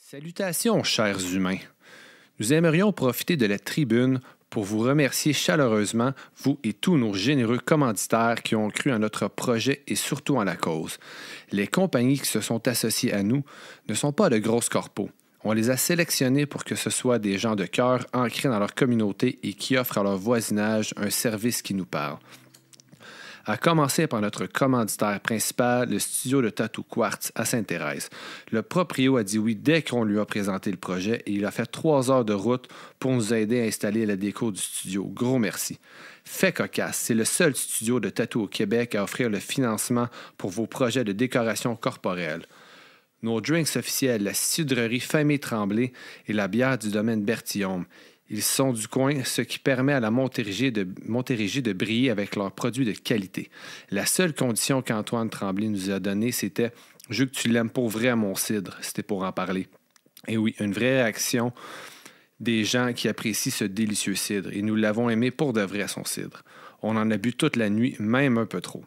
Salutations, chers humains. Nous aimerions profiter de la tribune pour vous remercier chaleureusement, vous et tous nos généreux commanditaires qui ont cru en notre projet et surtout en la cause. Les compagnies qui se sont associées à nous ne sont pas de grosses corpos. On les a sélectionnés pour que ce soit des gens de cœur ancrés dans leur communauté et qui offrent à leur voisinage un service qui nous parle. À commencer par notre commanditaire principal, le studio de Tattoo Quartz à Sainte-Thérèse. Le proprio a dit oui dès qu'on lui a présenté le projet et il a fait 3 heures de route pour nous aider à installer la déco du studio. Gros merci. Fait cocasse, c'est le seul studio de tattoo au Québec à offrir le financement pour vos projets de décoration corporelle. Nos drinks officiels, la cidrerie Famille Tremblay et la bière du domaine Bertillon. Ils sont du coin, ce qui permet à la Montérégie de briller avec leurs produits de qualité. La seule condition qu'Antoine Tremblay nous a donnée, c'était « Je veux que tu l'aimes pour vrai, mon cidre », c'était pour en parler. Et oui, une vraie réaction des gens qui apprécient ce délicieux cidre. Et nous l'avons aimé pour de vrai, son cidre. On en a bu toute la nuit, même un peu trop.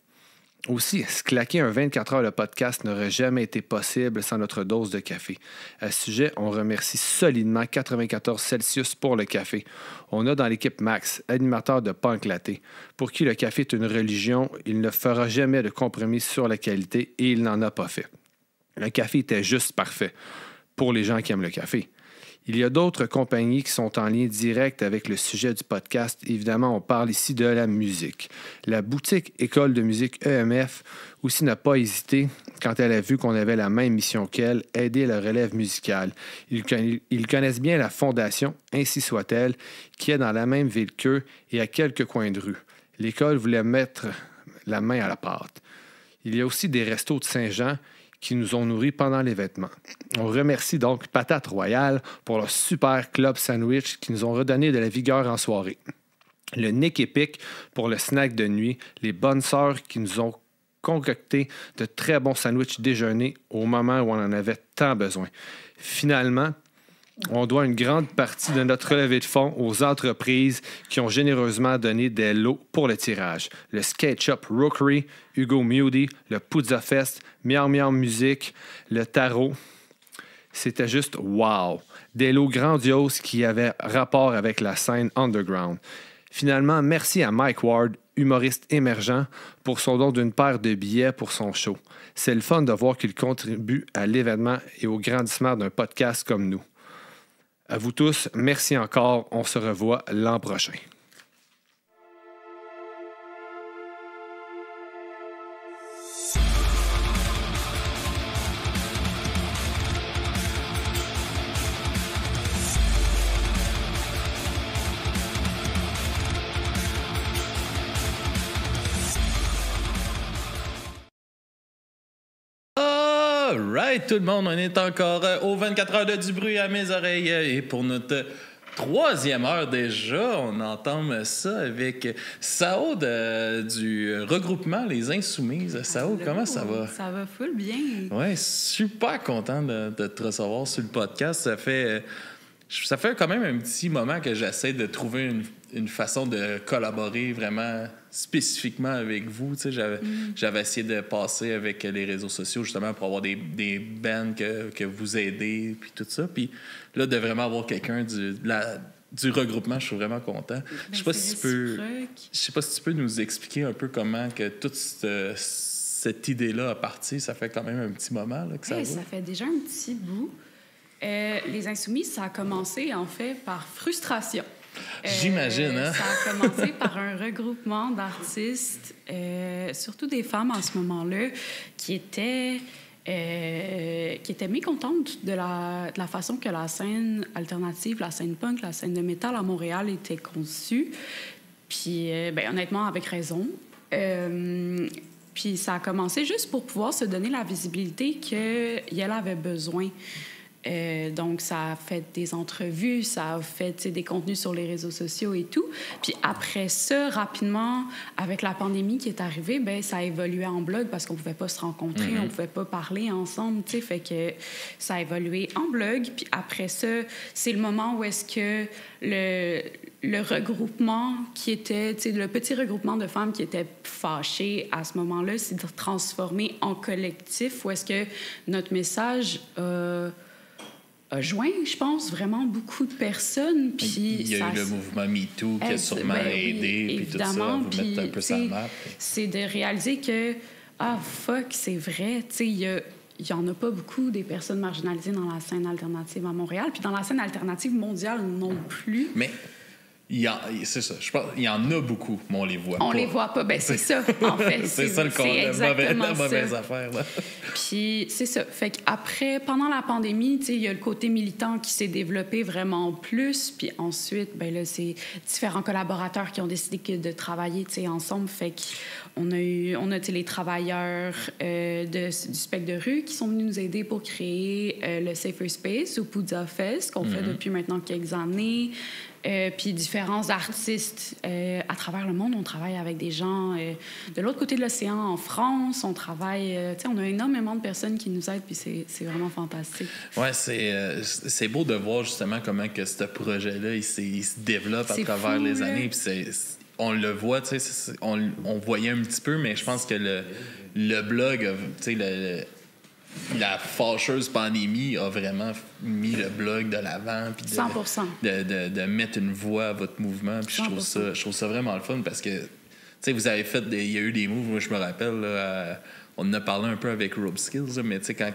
Aussi, se claquer un 24 heures de podcast n'aurait jamais été possible sans notre dose de café. À ce sujet, on remercie solidement 94 Celsius pour le café. On a dans l'équipe Max, animateur de Punk Laté, pour qui le café est une religion. Il ne fera jamais de compromis sur la qualité et il n'en a pas fait. Le café était juste parfait pour les gens qui aiment le café. Il y a d'autres compagnies qui sont en lien direct avec le sujet du podcast. Évidemment, on parle ici de la musique. La boutique École de musique EMF aussi n'a pas hésité, quand elle a vu qu'on avait la même mission qu'elle, aider la relève musicale. Ils connaissent bien la fondation, ainsi soit-elle, qui est dans la même ville qu'eux et à quelques coins de rue. L'école voulait mettre la main à la pâte. Il y a aussi des restos de Saint-Jean qui nous ont nourris pendant les vêtements. On remercie donc Patate Royale pour leur super club sandwich qui nous ont redonné de la vigueur en soirée. Le Nick Epic pour le snack de nuit, les bonnes sœurs qui nous ont concocté de très bons sandwichs déjeuner au moment où on en avait tant besoin. Finalement, on doit une grande partie de notre levée de fonds aux entreprises qui ont généreusement donné des lots pour le tirage. Le Skate Shop Rookery, Hugo Mewdy, le Puzza Fest, Miam Miam Musique, le Tarot. C'était juste wow! Des lots grandioses qui avaient rapport avec la scène underground. Finalement, merci à Mike Ward, humoriste émergent, pour son don d'une paire de billets pour son show. C'est le fun de voir qu'il contribue à l'événement et au grandissement d'un podcast comme nous. À vous tous, merci encore. On se revoit l'an prochain. Alright, tout le monde, on est encore aux 24 heures de du bruit à mes oreilles. Et pour notre 3e heure déjà, on entame ça avec Sao du regroupement Les Insoumises. Sao, comment ça va? Ça va full bien. Ouais, super content de te recevoir sur le podcast. Ça fait quand même un petit moment que j'essaie de trouver une façon de collaborer vraiment spécifiquement avec vous. Tu sais, j'avais essayé de passer avec les réseaux sociaux justement pour avoir des bands que vous aidez puis tout ça. Puis là, de vraiment avoir quelqu'un du regroupement, je suis vraiment content. Je sais pas si tu peux nous expliquer un peu comment que toute cette idée-là a parti. Ça fait quand même un petit moment là, que ça va. Ça fait déjà un petit bout. Les Insoumis, ça a commencé en fait par frustration. J'imagine, hein? Ça a commencé par un regroupement d'artistes, surtout des femmes en ce moment-là, qui étaient mécontentes de la façon que la scène alternative, la scène punk, la scène de métal à Montréal était conçue. Puis, honnêtement, avec raison. Puis ça a commencé juste pour pouvoir se donner la visibilité qu'elle avait besoin. Donc, ça a fait des entrevues, ça a fait des contenus sur les réseaux sociaux et tout. Puis après ça, rapidement, avec la pandémie qui est arrivée, ça a évolué en blog parce qu'on ne pouvait pas se rencontrer, on ne pouvait pas parler ensemble, tu sais. Fait que ça a évolué en blog. Puis après ça, c'est le moment où est-ce que le regroupement qui était, tu sais, le petit regroupement de femmes qui étaient fâchées à ce moment-là, s'est transformé en collectif où est-ce que notre message a joint, je pense, vraiment beaucoup de personnes. Puis il y a eu le mouvement MeToo qui a sûrement aidé, puis tout ça, vous mettre un peu sur la map. C'est de réaliser que, fuck, c'est vrai, tu sais, il y en a pas beaucoup des personnes marginalisées dans la scène alternative à Montréal, puis dans la scène alternative mondiale non plus. Mais c'est ça, je pense il y en a beaucoup, mais on les voit pas. On les voit pas, ben c'est ça, en fait. C'est ça la mauvaise affaire, là. Puis c'est ça, fait qu'après, pendant la pandémie, tu sais, il y a le côté militant qui s'est développé vraiment plus, puis ensuite, ben là, c'est différents collaborateurs qui ont décidé de travailler, tu sais, ensemble, fait qu'on a les travailleurs du spectre de rue qui sont venus nous aider pour créer le Safer Space au Poudza Fest, qu'on fait depuis maintenant quelques années. Puis différents artistes à travers le monde. On travaille avec des gens de l'autre côté de l'océan, en France. On travaille... tu sais, on a énormément de personnes qui nous aident, puis c'est vraiment fantastique. Ouais, c'est beau de voir justement comment que ce projet-là, il se développe à travers les années. Puis on le voit, tu sais, on voyait un petit peu, mais je pense que le blog, tu sais, la fâcheuse pandémie a vraiment mis le blog de l'avant, puis 100%. De mettre une voix à votre mouvement. Puis je trouve ça vraiment le fun parce que, tu sais, vous avez fait il y a eu des moves, moi je me rappelle, là, on en a parlé un peu avec Rope Skills, là, mais tu sais, quand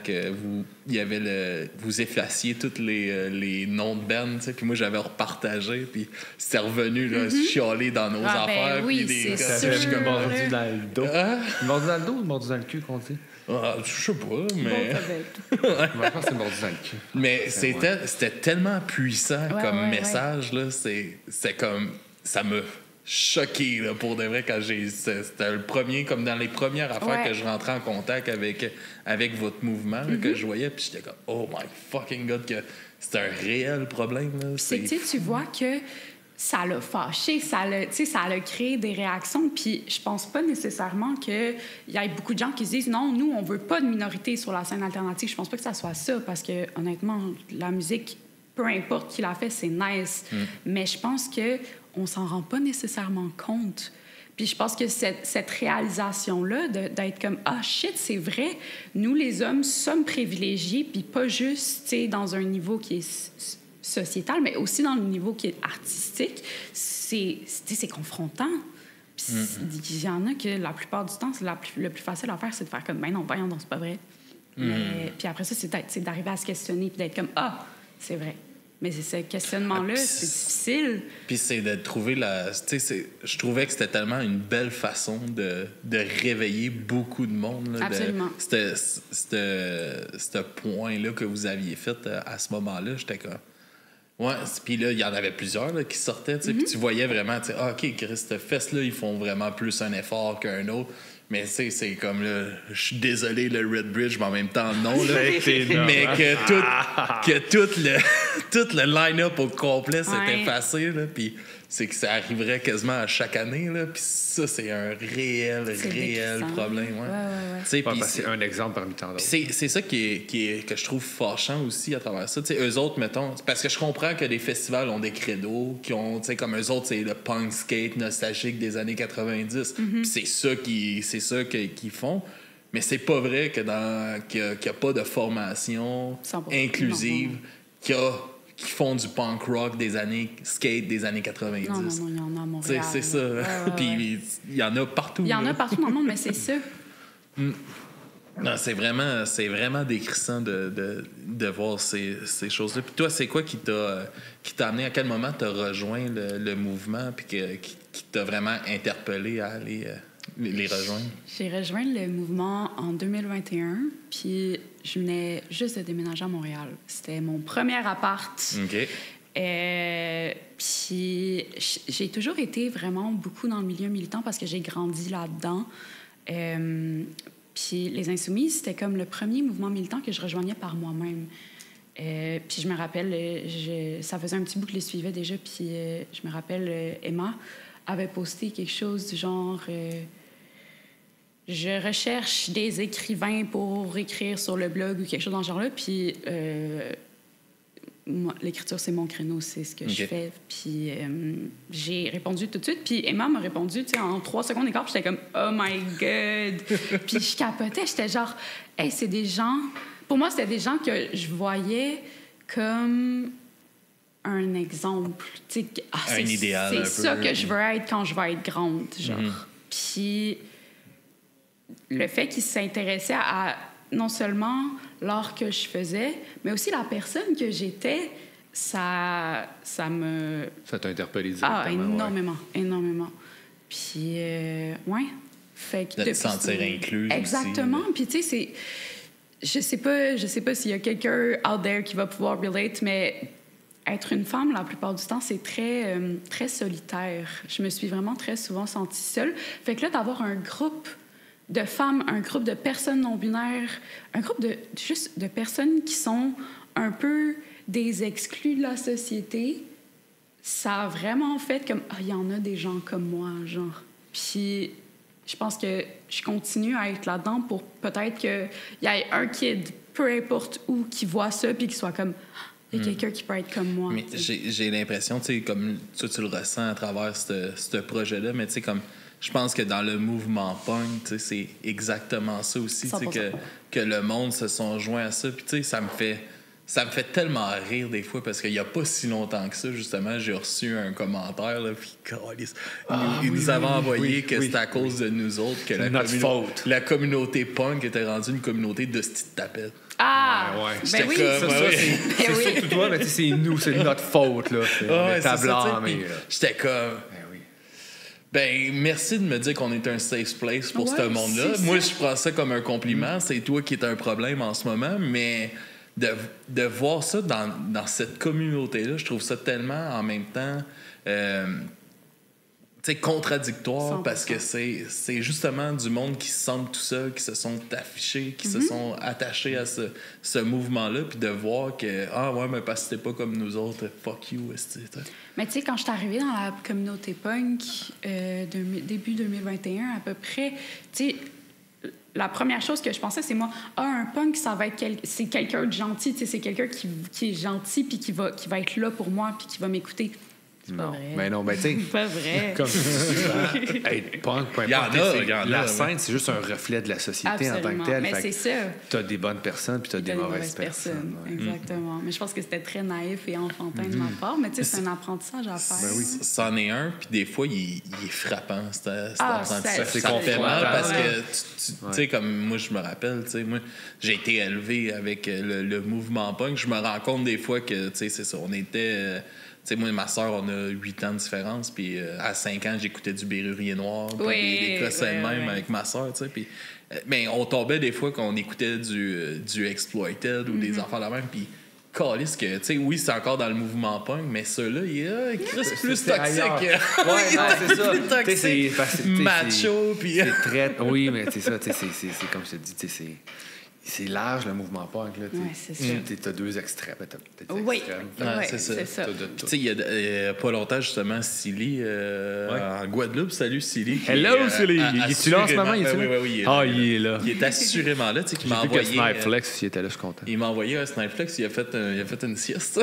vous effaciez tous les noms de bands, tu sais, puis moi j'avais repartagé, puis c'était revenu là, chialer dans nos affaires. Ben oui, puis c'est sûr. Comme mordu dans le dos. Mordu dans le dos ou mordu dans le cul, qu'on dit? Je sais pas, mais... Moi, je pense que c'est mordu dans le cul. Mais c'était tellement puissant comme message, là. C'est comme... Ça m'a choqué, là, pour de vrai, quand c'était le premier, comme dans les premières affaires que je rentrais en contact avec votre mouvement, là, que je voyais, puis j'étais comme, oh my fucking God, que c'est un réel problème, là. Tu vois que ça l'a fâché, ça l'a créé des réactions, puis je pense pas nécessairement qu'il y ait beaucoup de gens qui se disent « Non, nous, on veut pas de minorité sur la scène alternative. » Je pense pas que ça soit ça, parce que, honnêtement, la musique, peu importe qui la fait, c'est nice. Mais je pense qu'on s'en rend pas nécessairement compte. Puis je pense que cette réalisation-là, d'être comme « Ah, shit, c'est vrai, nous, les hommes, sommes privilégiés, puis pas juste, tu sais, dans un niveau qui est... sociétal, mais aussi dans le niveau qui est artistique, c'est confrontant. Puis il y en a que la plupart du temps, le plus facile à faire, c'est de faire comme, ben non, voyons donc, c'est pas vrai. Puis après ça, c'est d'arriver à se questionner puis d'être comme, c'est vrai. Mais ce questionnement-là, c'est difficile. Puis c'est de trouver je trouvais que c'était tellement une belle façon de réveiller beaucoup de monde. Là, absolument. Ce point-là que vous aviez fait à ce moment-là, j'étais comme... Ouais, puis là, il y en avait plusieurs là, qui sortaient, puis tu voyais vraiment, OK, Chris, cette fesse-là, ils font vraiment plus un effort qu'un autre. Mais c'est comme, là, je suis désolé, le Red Bridge, mais en même temps, non, là. Mais que tout le line-up au complet s'est effacé, là, puis c'est que ça arriverait quasiment à chaque année, là, puis ça, c'est un réel problème. Ouais. C'est un exemple parmi tant d'autres. C'est ça que je trouve fâchant aussi à travers ça. T'sais, eux autres, mettons, parce que je comprends que les festivals ont des credos, qui ont, comme eux autres, c'est le punk skate nostalgique des années 90. Puis c'est ça qu'ils font. Mais c'est pas vrai qu'il n'y a pas de formation inclusive, qui font du punk rock des années skate des années 90. Non, il y en a à Montréal. C'est ça. Puis il y en a partout. Il y en a partout dans le monde, mais c'est ça. Non, c'est vraiment décrissant de voir ces choses-là. Puis toi, c'est quoi qui t'a amené, à quel moment t'as rejoint le mouvement puis qui t'a vraiment interpellé à aller les rejoindre? J'ai rejoint le mouvement en 2021, puis je venais juste de déménager à Montréal. C'était mon premier appart. OK. Puis j'ai toujours été vraiment beaucoup dans le milieu militant parce que j'ai grandi là-dedans. Puis les Insoumis, c'était comme le premier mouvement militant que je rejoignais par moi-même. Puis je me rappelle, ça faisait un petit bout que je les suivais déjà, puis je me rappelle, Emma avait posté quelque chose du genre je recherche des écrivains pour écrire sur le blog ou quelque chose dans ce genre-là, puis moi, l'écriture, c'est mon créneau, c'est ce que je fais. Puis j'ai répondu tout de suite. Puis Emma m'a répondu, tu sais, en 3 secondes et quart. Puis j'étais comme, oh my God! Puis je capotais. J'étais genre, hey, c'est des gens... Pour moi, c'était des gens que je voyais comme un exemple. Tu sais, Un idéal un peu. C'est ça que je veux être quand je vais être grande, genre. Puis le fait qu'il s'intéressait à non seulement l'art que je faisais, mais aussi la personne que j'étais, ça me... Ça t'a interpellé directement. Ah, énormément. Puis, ouais. Fait que de te sentir inclus. Exactement. Aussi. Puis, tu sais, je sais pas s'il y a quelqu'un out there qui va pouvoir relate, mais être une femme, la plupart du temps, c'est très, très solitaire. Je me suis vraiment très souvent sentie seule. Fait que là, d'avoir un groupe de femmes, un groupe de personnes non-binaires, un groupe juste de personnes qui sont un peu des exclus de la société, ça a vraiment fait comme « Ah, il y en a des gens comme moi, genre. » Puis je pense que je continue à être là-dedans pour peut-être qu'il y ait un kid, peu importe où, qui voit ça puis qui soit comme « Il y a quelqu'un qui peut être comme moi. » Mais j'ai l'impression, tu sais, comme toi, tu le ressens à travers ce projet-là, mais tu sais, comme je pense que dans le mouvement punk, tu sais, c'est exactement ça aussi, tu sais, que le monde se sont joints à ça. Puis tu sais, ça me fait tellement rire des fois parce qu'il n'y a pas si longtemps que ça, justement, j'ai reçu un commentaire, là, puis il nous avait envoyé que c'était à cause de nous autres que la communauté punk était rendue une communauté de petites tapettes. Ah! Ouais. Ben oui! C'est surtout toi, mais c'est nous, c'est notre faute, là. C'est ta blâme. J'étais comme... Ben, merci de me dire qu'on est un safe place pour ce monde-là. Moi, je prends ça comme un compliment. C'est toi qui es un problème en ce moment, mais de voir ça dans cette communauté-là, je trouve ça tellement, en même temps, contradictoire 100%. Parce que c'est justement du monde qui se sentent tout seul, qui se sont affichés, qui se sont attachés à ce mouvement-là, puis de voir que, mais parce que t'es pas comme nous autres, fuck you, esti. Mais tu sais, quand je suis arrivée dans la communauté punk, début 2021 à peu près, tu sais, la première chose que je pensais, c'est moi, un punk, ça va être c'est quelqu'un de gentil, tu sais, c'est quelqu'un qui est gentil puis qui va être là pour moi puis qui va m'écouter. C'est pas vrai. Mais non, tu sais. Pas vrai. Comme être punk, peu importe. La scène, c'est juste un reflet de la société. Absolument. En tant que telle. Mais c'est ça. T'as des bonnes personnes puis t'as des mauvaises personnes. Ouais. Exactement. Mais je pense que c'était très naïf et enfantin de ma part. Mais tu sais, c'est un apprentissage à faire. Ben oui, c'en est un. Puis des fois, il est frappant, cet apprentissage. C'est ça fait mal parce que, tu sais, comme moi, je me rappelle, tu sais, moi, j'ai été élevé avec le mouvement punk. Je me rends compte des fois que, tu sais, c'est ça, on était... Tu sais, moi et ma soeur, on a 8 ans de différence, puis à 5 ans, j'écoutais du Bérurier Noir, des cossins de même avec ma soeur, tu sais, puis... mais on tombait des fois qu'on écoutait du Exploited ou des affaires de même, puis calisse que, tu sais, oui, c'est encore dans le mouvement punk, mais ceux-là, il est plus toxique. c'est ça. C'est macho, puis... C'est très... Oui, mais c'est ça, tu sais, c'est comme je te dis, tu sais, c'est large, le mouvement punk. Là, c'est sûr. T'as deux extrêmes. Oui, c'est ça. Tu sais, il y a pas longtemps, justement, Silly, en Guadeloupe. Salut, Silly. Hello, Silly. Es-tu là en ce moment? Oui, il est là. Il est assurément là. Tu sais, qui m'a envoyé... Snipeflex, il était là, je suis content. Il m'a envoyé un Snipeflex. Il a fait une sieste.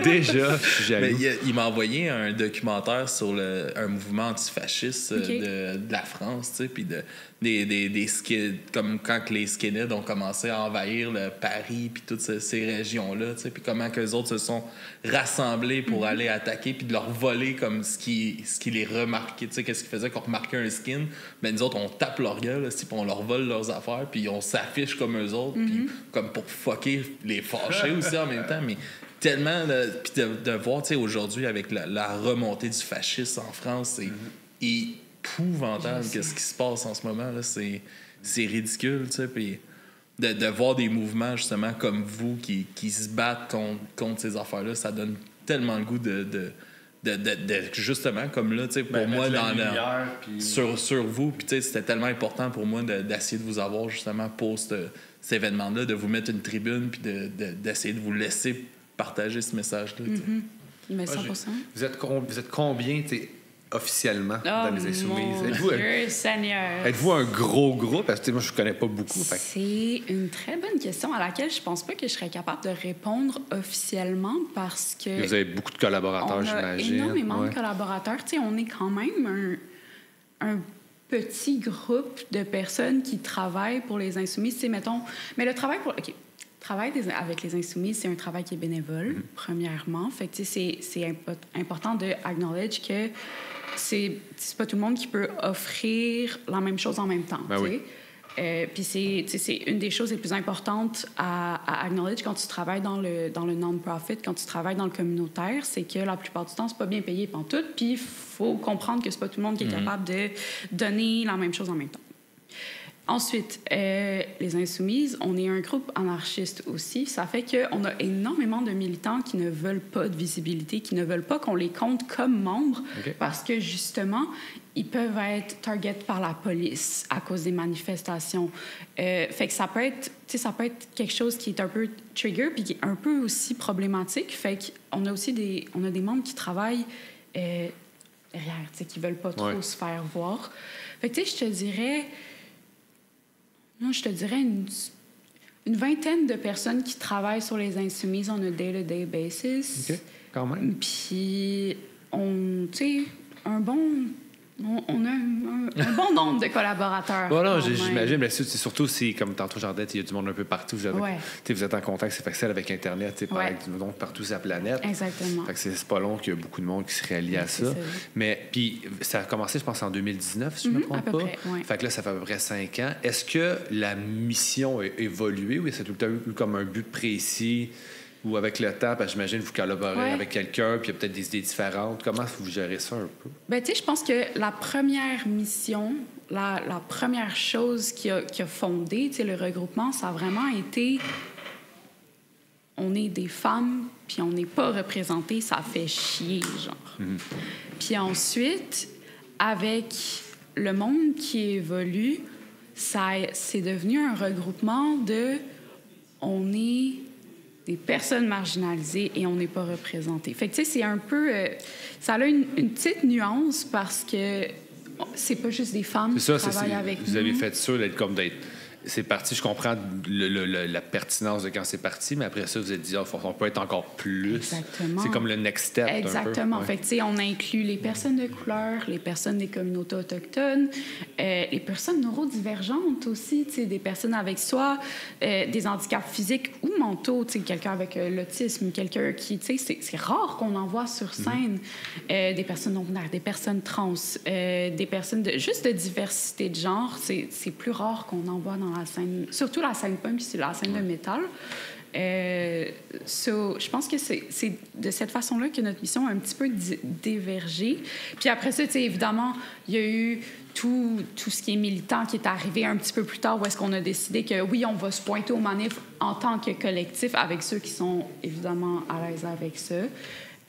Déjà, je suis jaloux. Il m'a envoyé un documentaire sur un mouvement antifasciste de la France, tu sais, puis comme quand les skinheads ont commencé à envahir le Paris puis toutes ces régions-là, tu sais, puis comment qu'eux autres se sont rassemblés pour aller attaquer puis de leur voler comme ce qui les remarquait, tu sais, qu'est-ce qui faisait qu'on remarquait un skin, ben nous autres on tape leur gueule, puis on leur vole leurs affaires puis on s'affiche comme eux autres, puis comme pour fucker les fâcher aussi en même temps, mais tellement puis de voir, tu sais, aujourd'hui avec la remontée du fascisme en France, c'est épouvantable qu'est-ce qui se passe en ce moment là, c'est ridicule, tu sais, puis de voir des mouvements justement comme vous qui se battent contre ces affaires-là, ça donne tellement le goût de justement comme là, tu sais, pour moi sur vous, puis tu sais, c'était tellement important pour moi d'essayer de vous avoir justement pour cet événement-là, de vous mettre une tribune puis d'essayer de vous laisser partager ce message-là. Mais 100%. Vous êtes combien, tu sais, officiellement dans les Insoumises? Êtes-vous un gros groupe? Parce que moi, je ne connais pas beaucoup. C'est une très bonne question à laquelle je pense pas que je serais capable de répondre officiellement parce que... Vous avez beaucoup de collaborateurs, j'imagine. Énormément de collaborateurs. Tu sais, on est quand même un petit groupe de personnes qui travaillent pour les Insoumises. Tu sais, mettons... Mais le travail pour... OK. travail avec les Insoumis, c'est un travail qui est bénévole, premièrement. Fait que, c'est important de acknowledge que c'est pas tout le monde qui peut offrir la même chose en même temps. Ben oui. Puis c'est une des choses les plus importantes à acknowledge quand tu travailles dans le non-profit, quand tu travailles dans le communautaire, c'est que la plupart du temps, c'est pas bien payé pantoute, puis il faut comprendre que c'est pas tout le monde qui est capable de donner la même chose en même temps. Ensuite, les Insoumises, on est un groupe anarchiste aussi. Ça fait qu'on a énormément de militants qui ne veulent pas de visibilité, qui ne veulent pas qu'on les compte comme membres, parce que, justement, ils peuvent être target par la police à cause des manifestations. Fait que ça peut être quelque chose qui est un peu trigger puis qui est un peu aussi problématique. Fait qu'on a aussi des membres qui travaillent derrière, qui veulent pas trop se faire voir. Fait que, je te dirais une vingtaine de personnes qui travaillent sur les Insoumises on a day-to-day basis. OK, quand même. Puis, on a un bon nombre de collaborateurs. Voilà, j'imagine. Mais c'est surtout, comme tantôt, j'en disais, il y a du monde un peu partout. Vous êtes en contact, c'est facile avec Internet, avec du monde partout sur la planète. Exactement. Fait que c'est pas long qu'il y a beaucoup de monde qui se rallie à ça. Mais puis, ça a commencé, je pense, en 2019, si je ne me trompe à peu pas. Près, Fait que là, ça fait à peu près 5 ans. Est-ce que la mission a évolué ou est-ce que tout le temps eu comme un but précis? Ou avec le temps, parce que j'imagine que vous collaborez avec quelqu'un, puis il y a peut-être des idées différentes. Comment vous gérez ça un peu? Bien, tu sais, je pense que la première mission, la première chose qui a fondé, tu sais, le regroupement, ça a vraiment été... On est des femmes, puis on n'est pas représentées, ça fait chier, genre. Puis ensuite, avec le monde qui évolue, c'est devenu un regroupement de... On est... des personnes marginalisées et on n'est pas représenté. Fait que, tu sais, c'est un peu... ça a une petite nuance parce que c'est pas juste des femmes qui travaillent avec nous. Vous avez fait ça, comme d'être... C'est parti, je comprends la pertinence de quand c'est parti, mais après ça, vous êtes dit, on peut être encore plus. Exactement. C'est comme le next step. Exactement. Un peu. Fait que, tu sais, on inclut les personnes de couleur, les personnes des communautés autochtones, les personnes neurodivergentes aussi, tu sais, des personnes avec soit des handicaps physiques ou mentaux, tu sais, quelqu'un avec l'autisme, quelqu'un qui, tu sais, c'est rare qu'on en voit sur scène. Des personnes non-binaires, des personnes trans, des personnes juste de diversité de genre, c'est plus rare qu'on en voit dans la scène, surtout la scène punk, c'est la scène de métal. Je pense que c'est de cette façon-là que notre mission a un petit peu divergé. Puis après ça, tu sais, évidemment, il y a eu tout ce qui est militant qui est arrivé un petit peu plus tard, où est-ce qu'on a décidé que, oui, on va se pointer aux manifs en tant que collectif avec ceux qui sont évidemment à l'aise avec ça.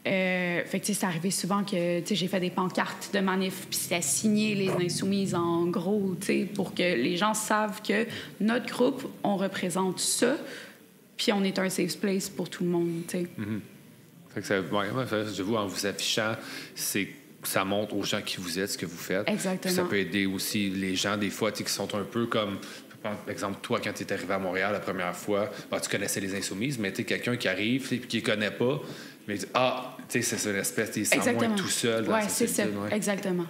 Fait que, tu sais, c'est arrivé souvent que, tu sais, j'ai fait des pancartes de manif, puis c'était signé les Insoumises en gros, tu sais, pour que les gens savent que notre groupe, on représente ça, puis on est un safe place pour tout le monde, tu sais. Fait que je vous, en vous affichant, ça montre aux gens qui vous êtes, ce que vous faites. Exactement. Puis ça peut aider aussi les gens, des fois, tu sais, qui sont un peu comme... Par exemple, toi, quand tu es arrivé à Montréal la première fois, tu connaissais les Insoumises, mais tu es quelqu'un qui arrive et qui les connaît pas, mais il dit, tu sais, c'est une espèce, tu sens moins tout seul. Oui, c'est ça, exactement.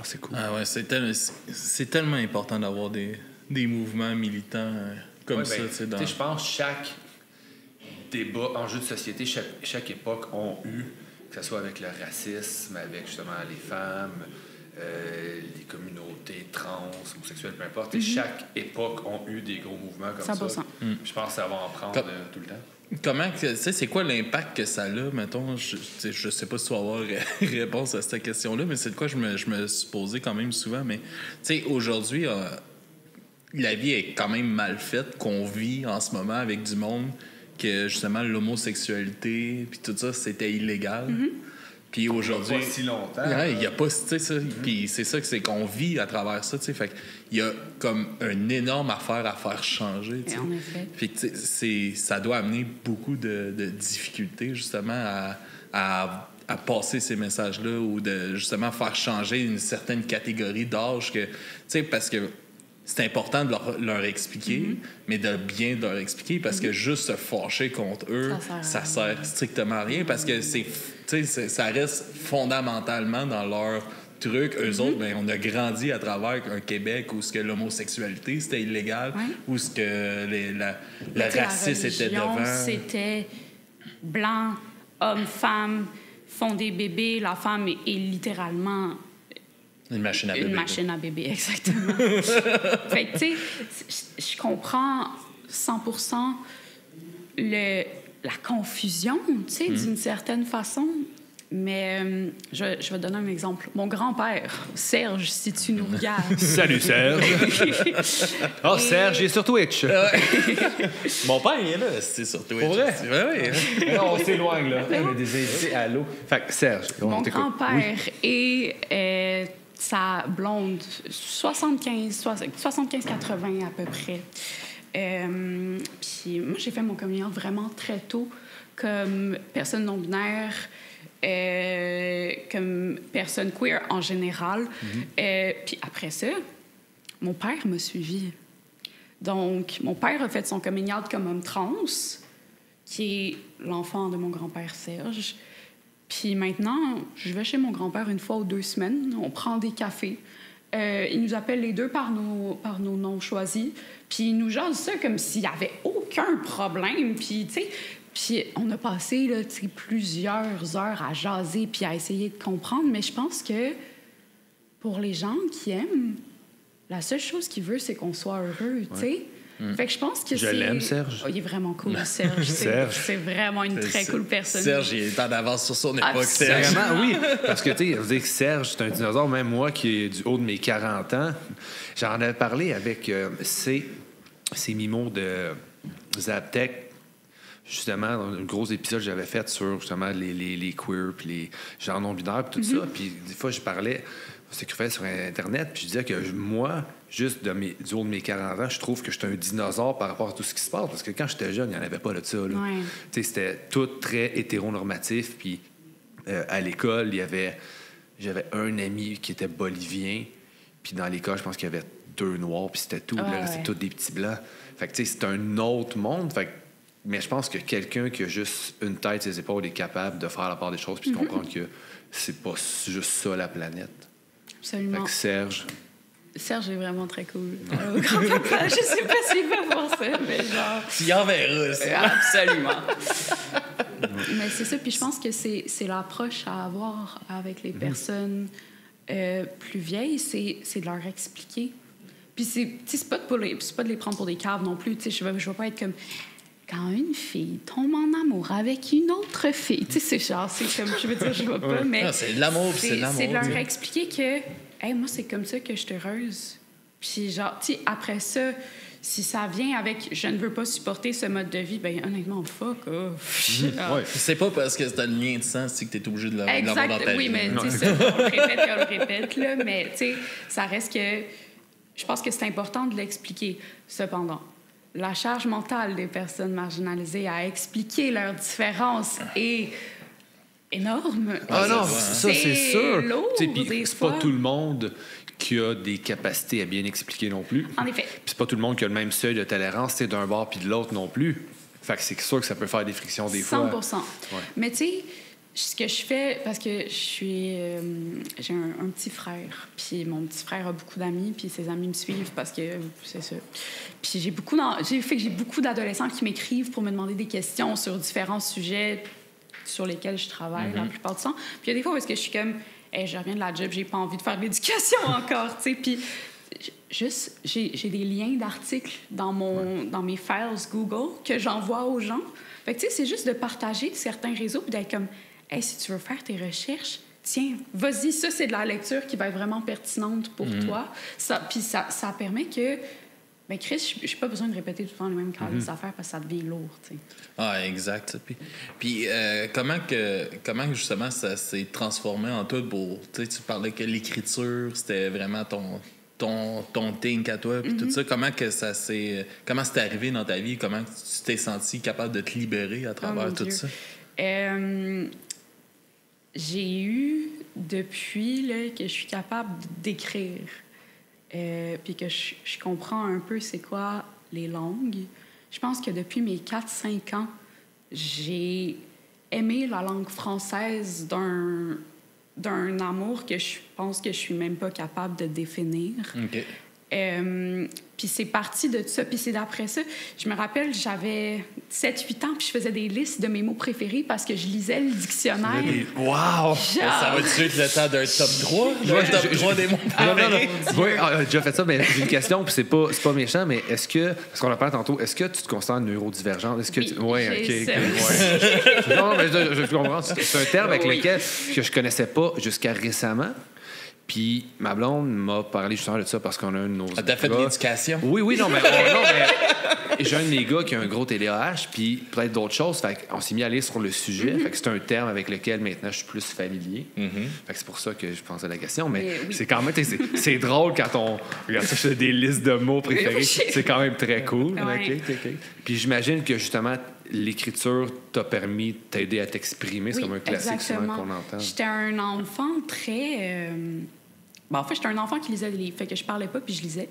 C'est cool. Ah ouais, c'est tellement important d'avoir des mouvements militants comme ça. Je pense que chaque débat, enjeu de société, chaque époque ont eu, que ce soit avec le racisme, avec justement les femmes, les communautés trans, homosexuelles, peu importe. Chaque époque ont eu des gros mouvements comme 100%. ça. Je pense que ça va en prendre tout le temps. Comment, tu sais, c'est quoi l'impact que ça a, mettons? Je sais pas si tu vas avoir réponse à cette question-là, mais c'est de quoi je me suis posé quand même souvent. Mais, tu sais, aujourd'hui, la vie est quand même mal faite, qu'on vit en ce moment avec du monde que, justement, l'homosexualité puis tout ça, c'était illégal. Puis aujourd'hui... Pas si longtemps. Il n'y a pas... Tu sais, ça. Puis c'est ça, c'est qu'on vit à travers ça, tu sais. Fait qu'il y a comme une énorme affaire à faire changer, tu sais. En effet. Puis ça doit amener beaucoup de difficultés, justement, à passer ces messages-là ou de, justement, faire changer une certaine catégorie d'âge que... Tu sais, parce que c'est important de leur expliquer, mais de bien leur expliquer, parce que juste se fâcher contre eux, ça sert strictement à rien, parce que ça reste fondamentalement dans leur truc. Eux autres, ben, on a grandi à travers un Québec où ce que l'homosexualité, c'était illégal, où ce que le racisme était devant. C'était blanc, homme, femme, font des bébés. La femme est littéralement... Une machine à bébé. Une machine à bébé, exactement. Fait que, tu sais, je comprends 100% la confusion, tu sais, d'une certaine façon. Mais je vais donner un exemple. Mon grand-père, Serge, si tu nous regardes. Salut, Serge. Oh, Serge, il est sur Twitch. Mon père, il est là, c'est sur Twitch. Pour vrai? Oui. Non, on s'éloigne, là. On est des invités à l'eau. Fait que, Serge, Mon grand-père et sa blonde, 75-80 à peu près. Puis moi, j'ai fait mon coming out vraiment très tôt comme personne non-binaire, comme personne queer en général. Puis après ça, mon père m'a suivi. Donc, mon père a fait son coming out comme homme trans, qui est l'enfant de mon grand-père Serge. Puis maintenant, je vais chez mon grand-père une fois ou 2 semaines. On prend des cafés. Il nous appelle les deux par nos noms choisis. Puis il nous jase ça comme s'il n'y avait aucun problème. Puis, tu sais, puis on a passé là, plusieurs heures à jaser puis à essayer de comprendre. Mais je pense que pour les gens qui aiment, la seule chose qu'ils veulent, c'est qu'on soit heureux, tu sais. Fait que je pense que Je l'aime, Serge. Oh, il est vraiment cool, Serge. C'est vraiment une très cool personne. Serge, il est en avance sur son époque, Absolument. Serge. Vraiment, oui. Parce que, tu sais, dire que Serge, c'est un dinosaure, même moi qui est du haut de mes 40 ans, j'en avais parlé avec ces mimos de Zaptec, justement, dans un gros épisode que j'avais fait sur, justement, les queers, puis les gens non-binaires, puis tout ça. Puis des fois, je parlais, on s'écrivait sur Internet, puis je disais que moi, juste du haut de mes 40 ans, je trouve que j'étais un dinosaure par rapport à tout ce qui se passe. Parce que quand j'étais jeune, il n'y en avait pas de ça. Là. Ouais. Tu sais, c'était tout très hétéronormatif. Puis à l'école, j'avais un ami qui était bolivien. Puis dans l'école, je pense qu'il y avait 2 noirs, puis c'était tout. Là, c'était tous des petits blancs. Fait que tu sais, c'est un autre monde. Fait que, mais je pense que quelqu'un qui a juste une tête, ses épaules, est capable de faire la part des choses puis de comprendre que c'est pas juste ça, la planète. Absolument. Fait que Serge est vraiment très cool. Je sais pas s'il va voir ça, mais genre... Tu en verras, ça. Absolument. Mais c'est ça, puis je pense que c'est l'approche à avoir avec les personnes plus vieilles, c'est de leur expliquer. Puis c'est pas de les prendre pour des caves non plus. Je vais pas être comme... Quand une fille tombe en amour avec une autre fille, tu sais, c'est comme... Je veux dire, je vois pas, mais... Non, c'est de l'amour, c'est de l'amour. C'est de leur expliquer que... Hey, moi, c'est comme ça que je suis heureuse. Puis, genre, tu sais, après ça, si ça vient avec je ne veux pas supporter ce mode de vie, bien, honnêtement, fuck off. Ouais. C'est pas parce que c'est un lien de sang que t'es obligé de l'avoir dans ta vie. Oui, mais tu sais, on le répète, là. Mais, tu sais, ça reste que. Je pense que c'est important de l'expliquer. Cependant, la charge mentale des personnes marginalisées à expliquer leurs différences est énorme. Ah non, ça c'est sûr. Lourd, Puis c'est pas tout le monde qui a des capacités à bien expliquer non plus. En effet. Puis c'est pas tout le monde qui a le même seuil de tolérance d'un bord puis de l'autre non plus. Fait que c'est sûr que ça peut faire des frictions des 100%. fois. 100%. Ouais. Mais tu sais, ce que je fais, parce que j'ai un petit frère, puis mon petit frère a beaucoup d'amis, puis ses amis me suivent parce que c'est ça. Puis j'ai beaucoup d'adolescents qui m'écrivent pour me demander des questions sur différents sujets sur lesquels je travaille la plupart du temps. Puis il y a des fois où est-ce que je suis comme, hey, je reviens de la job, j'ai pas envie de faire de l'éducation encore, tu sais. Puis juste, j'ai des liens d'articles dans mes files Google que j'envoie aux gens. Fait que tu sais, c'est juste de partager certains réseaux puis d'être comme, hey, si tu veux faire tes recherches, tiens, vas-y, ça c'est de la lecture qui va être vraiment pertinente pour toi. Puis ça permet que ben Chris, je n'ai pas besoin de répéter tout le temps les mêmes affaires parce que ça devient lourd, tu sais. Ah, exact. Puis comment justement ça s'est transformé en toi pour... Tu parlais que l'écriture, c'était vraiment ton think à toi, puis tout ça. Comment c'est arrivé dans ta vie? Comment tu t'es senti capable de te libérer à travers tout ça? J'ai eu, depuis là, que je suis capable d'écrire, puis que je comprends un peu c'est quoi les langues, je pense que depuis mes 4-5 ans, j'ai aimé la langue française d'un amour que je pense que je suis même pas capable de définir. OK. Puis c'est parti de ça. Puis c'est d'après ça. Je me rappelle, j'avais 7-8 ans, puis je faisais des listes de mes mots préférés parce que je lisais le dictionnaire. Wow! Ça va tuer le temps d'un top 3? D'un top 3 des mots préférés? Oui, j'ai déjà fait ça, mais j'ai une question, puis c'est pas méchant, mais est-ce que, parce qu'on en parle tantôt, est-ce que tu te considères neurodivergent? Est-ce que Oui, ouais, j'ai OK. ça. Ouais. Non, mais je comprends. C'est un terme avec lequel que je connaissais pas jusqu'à récemment. Puis ma blonde m'a parlé justement de ça parce qu'on a un de nos T'as fait de gars- l'éducation? Oui, non, mais j'ai un de mes gars qui a un gros TDAH, puis peut-être d'autres choses. Fait qu'on s'est mis à aller sur le sujet. Fait que c'est un terme avec lequel maintenant je suis plus familier. Fait que c'est pour ça que je pense à la question. Mais oui. c'est quand même, c'est drôle quand on regarde ça, je fais des listes de mots préférés. Oui. C'est quand même très cool. Ouais. OK. Puis j'imagine que justement, l'écriture t'a permis de t'aider à t'exprimer. C'est Oui, comme un classique souvent exactement. qu'on entend. J'étais un enfant très... en fait, j'étais un enfant qui lisait des livres. Fait que je parlais pas, puis je lisais.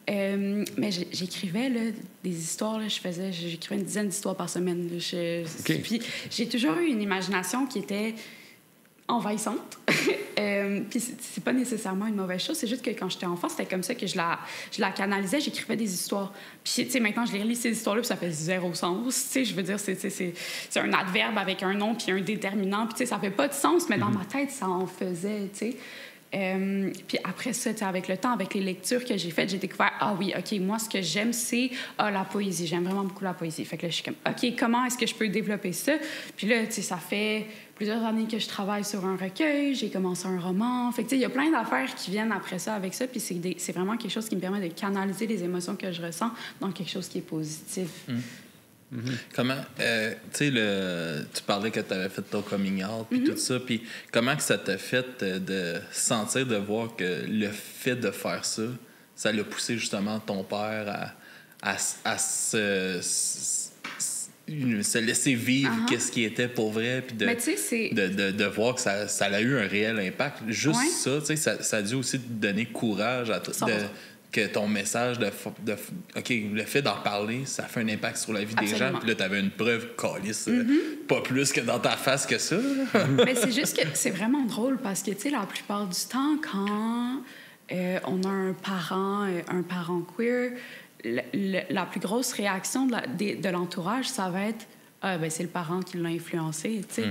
Mais j'écrivais là, des histoires. Là, j'écrivais une dizaine d'histoires par semaine. Là. Puis j'ai toujours eu une imagination qui était envahissante. Puis c'est pas nécessairement une mauvaise chose. C'est juste que quand j'étais enfant, c'était comme ça que je la canalisais. J'écrivais des histoires. Puis, tu sais, maintenant, je les relis, ces histoires-là, puis ça fait zéro sens. Tu sais, je veux dire, c'est un adverbe avec un nom puis un déterminant. Puis, tu sais, ça fait pas de sens, mais dans ma tête, ça en faisait, tu sais. Puis après ça, avec le temps, avec les lectures que j'ai faites, j'ai découvert, oui, OK, moi, ce que j'aime, c'est la poésie. J'aime vraiment beaucoup la poésie. Fait que là, je suis comme, OK, comment est-ce que je peux développer ça? Puis là, tu sais, ça fait plusieurs années que je travaille sur un recueil. J'ai commencé un roman. Fait que, tu sais, il y a plein d'affaires qui viennent après ça avec ça. Puis c'est vraiment quelque chose qui me permet de canaliser les émotions que je ressens dans quelque chose qui est positif. Comment, tu sais, tu parlais que tu avais fait ton coming out, puis tout ça, puis comment que ça t'a fait de sentir, de voir que le fait de faire ça, ça l'a poussé justement ton père à se laisser vivre qu'est-ce qui était pour vrai, puis de voir que ça a eu un réel impact. Juste ça, tu sais, ça a dû aussi te donner courage que ton message OK, le fait d'en parler, ça fait un impact sur la vie des gens. Puis là, t'avais une preuve calisse, pas plus que dans ta face que ça. Mais c'est juste que c'est vraiment drôle parce que, tu sais, la plupart du temps, quand on a un parent queer, la plus grosse réaction de l'entourage, ça va être c'est le parent qui l'a influencé, tu sais.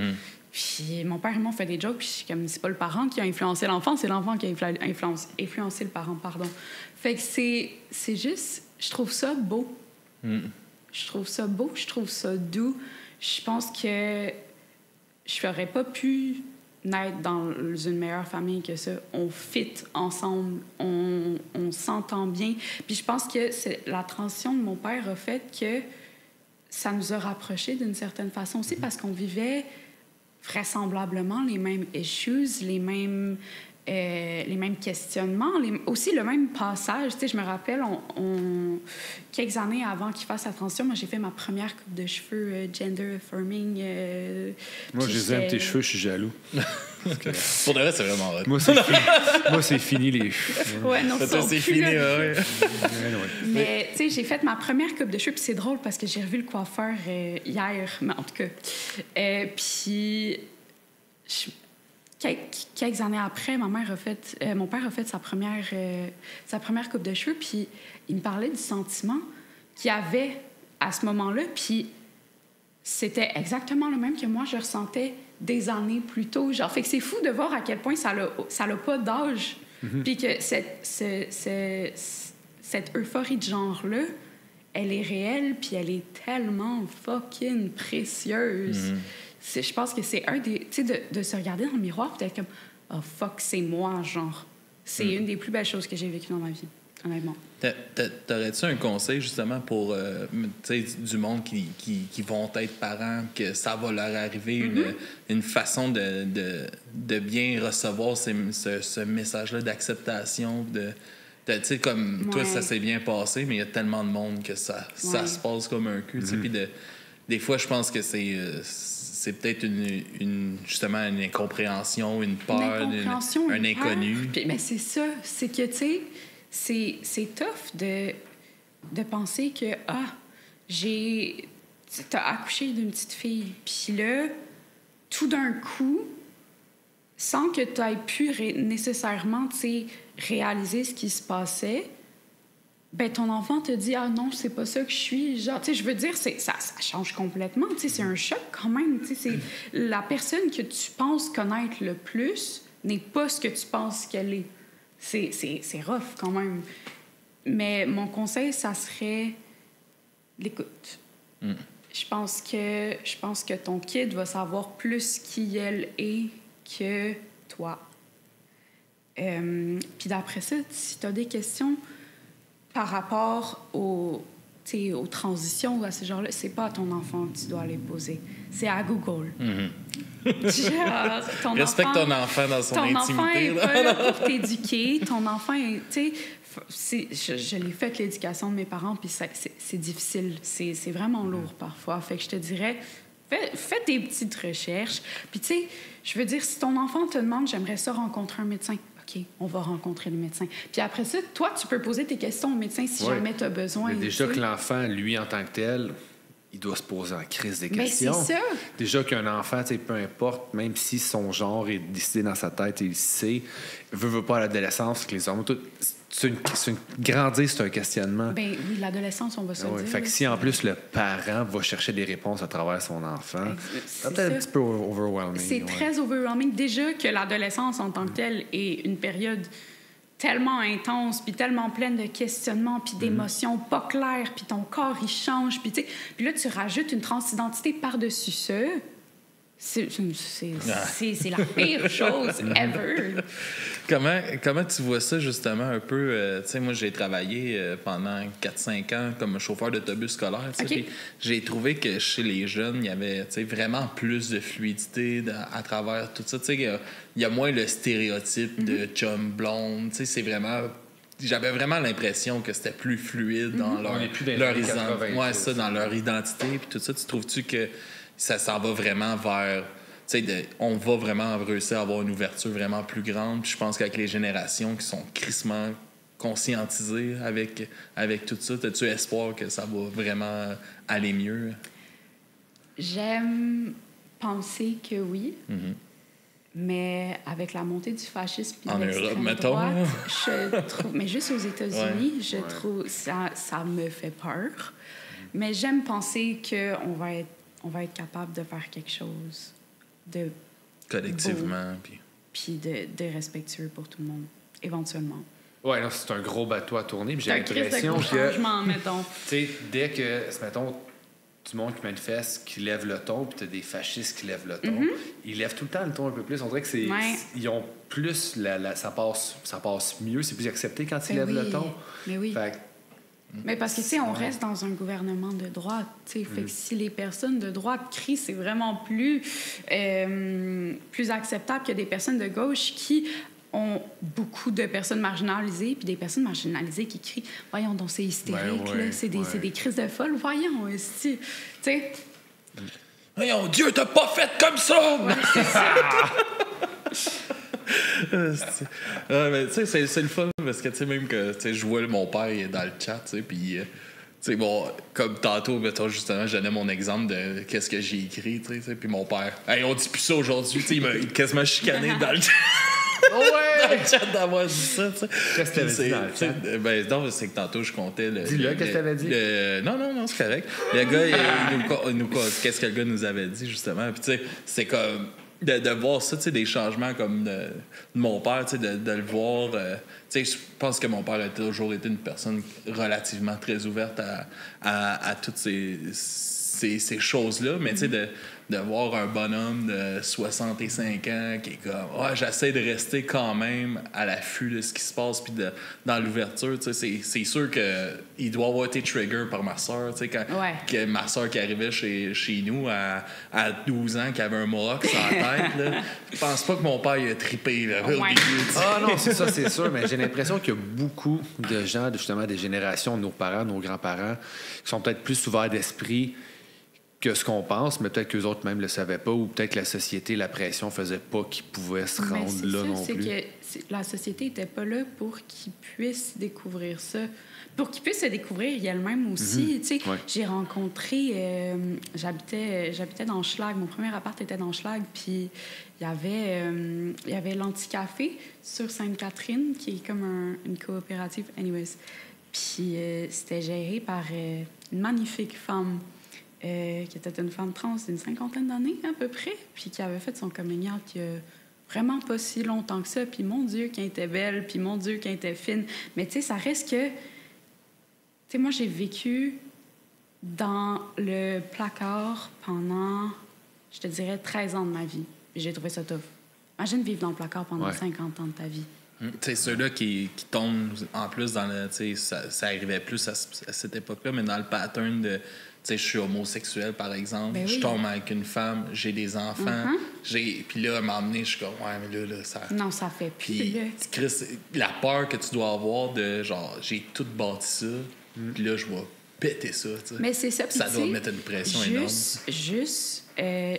Puis mon père et moi, on fait des jokes, puis je suis comme, c'est pas le parent qui a influencé l'enfant, c'est l'enfant qui a influencé le parent, pardon. Fait que c'est juste, je trouve ça beau. Je trouve ça beau, je trouve ça doux. Je pense que je n'aurais pas pu naître dans une meilleure famille que ça. On fit ensemble, on s'entend bien. Puis je pense que la transition de mon père a fait que ça nous a rapprochés d'une certaine façon aussi, parce qu'on vivait vraisemblablement les mêmes issues, les mêmes questionnements, aussi le même passage. Tu sais, je me rappelle, quelques années avant qu'il fasse sa transition, moi, j'ai fait ma première coupe de cheveux gender affirming. Moi, je aime tes cheveux, je suis jaloux. Pour de vrai, c'est vraiment hot. Moi, c'est fini les cheveux. Ouais, non, ça, c'est fini, ouais. Mais, tu sais, j'ai fait ma première coupe de cheveux, puis c'est drôle parce que j'ai revu le coiffeur hier, mais en tout cas. Puis, quelques années après, mon père a fait sa première coupe de cheveux, puis il me parlait du sentiment qu'il avait à ce moment-là, puis c'était exactement le même que moi je ressentais des années plus tôt. Genre, fait que c'est fou de voir à quel point ça n'a pas d'âge, puis que cette euphorie de genre-là, elle est réelle, puis elle est tellement fucking précieuse. Je pense que c'est un des... Tu sais, de se regarder dans le miroir, peut-être comme « Oh, fuck, c'est moi, genre. » C'est une des plus belles choses que j'ai vécues dans ma vie, honnêtement. T'aurais-tu un conseil, justement, pour du monde qui vont être parents, que ça va leur arriver, une façon de bien recevoir ce message-là d'acceptation, tu sais, comme toi, ça s'est bien passé, mais il y a tellement de monde que ça se passe comme un cul. Puis des fois, je pense que c'est peut-être justement une incompréhension, une peur, un inconnu. Puis, mais c'est ça, c'est que, tu sais, c'est tough de penser que, t'as accouché d'une petite fille, puis là, tout d'un coup, sans que tu aies pu nécessairement, tu sais, réaliser ce qui se passait, ben ton enfant te dit « Ah non, c'est pas ça que je suis. » Genre, tu sais, je veux dire, ça change complètement. Tu sais, c'est un choc quand même. Tu sais, c'est la personne que tu penses connaître le plus n'est pas ce que tu penses qu'elle est. C'est rough quand même. Mais mon conseil, ça serait l'écoute. Je pense que ton kid va savoir plus qui elle est que toi. Puis d'après ça, si tu as des questions par rapport aux transitions ou à ce genre-là, c'est pas à ton enfant que tu dois les poser. C'est à Google. Genre, Respecte ton enfant dans son intimité. Ton enfant n'est pas là pour t'éduquer. Ton enfant est... Je l'ai fait l'éducation de mes parents, puis c'est difficile. C'est vraiment lourd parfois. Fait que je te dirais, fais tes petites recherches. Puis tu sais, je veux dire, si ton enfant te demande « J'aimerais ça rencontrer un médecin », OK, on va rencontrer le médecin. Puis après ça, toi, tu peux poser tes questions au médecin si jamais tu as besoin. Mais déjà que l'enfant, lui, en tant que tel, il doit se poser en crise des questions. Mais c'est ça. Déjà qu'un enfant, peu importe, même si son genre est décidé dans sa tête et il sait, veut pas à l'adolescence, que les hommes... Grandir, c'est un questionnement. Ben oui, l'adolescence, on va se dire. Fait que si en plus le parent va chercher des réponses à travers son enfant, c'est peut-être un petit peu overwhelming. C'est très overwhelming. Déjà que l'adolescence en tant que telle est une période tellement intense, puis tellement pleine de questionnements, puis d'émotions pas claires, puis ton corps, il change, puis là, tu rajoutes une transidentité par-dessus ça. C'est la pire chose ever. Comment tu vois ça, justement, un peu? Tu sais, moi, j'ai travaillé pendant 4-5 ans comme chauffeur d'autobus scolaire. Okay. J'ai trouvé que chez les jeunes, il y avait vraiment plus de fluidité à travers tout ça. Il y a moins le stéréotype de chum blonde. C'est vraiment... J'avais vraiment l'impression que c'était plus fluide dans leur dans leur identité. Puis tout ça, tu trouves-tu que ça s'en va vraiment vers... on va vraiment réussir à avoir une ouverture vraiment plus grande. Puis je pense qu'avec les générations qui sont crissement conscientisées avec tout ça, as-tu espoir que ça va vraiment aller mieux? J'aime penser que oui. Mais avec la montée du fascisme et de l'extrême droite, je trouve... Mais juste aux États-Unis, je trouve... Ça me fait peur. Mais j'aime penser qu'on va être capable de faire quelque chose de collectivement, puis de respectueux pour tout le monde, éventuellement. Oui, c'est un gros bateau à tourner. J'ai l'impression que... changement, mettons. Tu sais, dès que, mettons, du monde qui manifeste, qui lève le ton, puis tu as des fascistes qui lèvent le ton, ils lèvent tout le temps le ton un peu plus. On dirait que c'est... Ils ont plus... ça passe mieux, c'est plus accepté quand ils lèvent le ton. Mais oui. Fait mais parce que, tu sais, on reste dans un gouvernement de droite, tu sais. Fait que si les personnes de droite crient, c'est vraiment plus acceptable que des personnes de gauche qui ont beaucoup de personnes marginalisées, puis des personnes marginalisées qui crient « Voyons donc, c'est hystérique, là, c'est des crises de folle. Voyons, aussi. » Tu sais. « Voyons, Dieu t'a pas fait comme ça! » Ouais, c'est ça. Mais tu sais, c'est le fun parce que tu sais, même que je vois mon père il est dans le chat, puis bon, comme tantôt, mettons, justement, je donnais mon exemple de qu'est-ce que j'ai écrit, puis mon père, hey, on dit plus ça aujourd'hui, il m'a quasiment chicané dans le chat. Dans le chat d'avoir dit ça, tu sais. Qu'est-ce que t'avais dit dans le chat? Ben, non, c'est que tantôt, je comptais le... Dis-le, qu'est-ce que t'avais dit? Non, c'est correct. Le gars, qu'est-ce que le gars nous avait dit, justement, puis tu sais, c'est comme... De voir ça, tu sais, des changements comme de mon père, tu sais, de le voir. Tu sais, je pense que mon père a toujours été une personne relativement très ouverte à toutes ces choses-là, mais tu sais, de voir un bonhomme de 65 ans qui est comme j'essaie de rester quand même à l'affût de ce qui se passe puis dans l'ouverture, tu sais, c'est sûr qu'il doit avoir été trigger par ma soeur, tu sais, quand que ma soeur qui arrivait chez nous à 12 ans qui avait un mohawk sur la tête, là, je pense pas que mon père il a trippé là, au début. Ah non, c'est ça, c'est sûr, mais j'ai l'impression qu'il y a beaucoup de gens, justement, des générations, nos parents, nos grands-parents, qui sont peut-être plus ouverts d'esprit que ce qu'on pense, mais peut-être qu'eux autres même le savaient pas, ou peut-être que la société, la pression faisait pas qu'ils pouvaient se Mais rendre c'est là ça, non c'est plus. que la société était pas là pour qu'ils puissent découvrir ça. Pour qu'ils puissent se découvrir elle-même aussi. Tu sais, Ouais. j'ai rencontré... j'habitais dans Schlag. Mon premier appart était dans Schlag. Puis il y avait l'Anticafé sur Sainte-Catherine, qui est comme une coopérative. Anyways. Puis c'était géré par une magnifique femme qui était une femme trans d'une 50aine d'années à peu près, puis qui avait fait son coming out il y a vraiment pas si longtemps que ça. Puis mon Dieu, qu'elle était belle, puis mon Dieu, qu'elle était fine. Mais tu sais, ça reste que... Tu sais, moi, j'ai vécu dans le placard pendant, je te dirais, 13 ans de ma vie. Puis j'ai trouvé ça tough. Imagine vivre dans le placard pendant 50 ans de ta vie. Tu sais, ceux-là qui tombent en plus dans le... Tu sais, ça arrivait plus à cette époque-là, mais dans le pattern de... Tu sais, je suis homosexuel, par exemple. Ben oui. Je tombe avec une femme, j'ai des enfants. Puis là, à un moment donné, je suis comme, ouais, mais là ça... Non, ça fait plus, Puis, là. Chris, la peur que tu dois avoir de, genre, j'ai tout bâti ça, puis là, je vais péter ça, tu sais. Mais c'est ça. Puis Ça tu doit sais, mettre une pression énorme.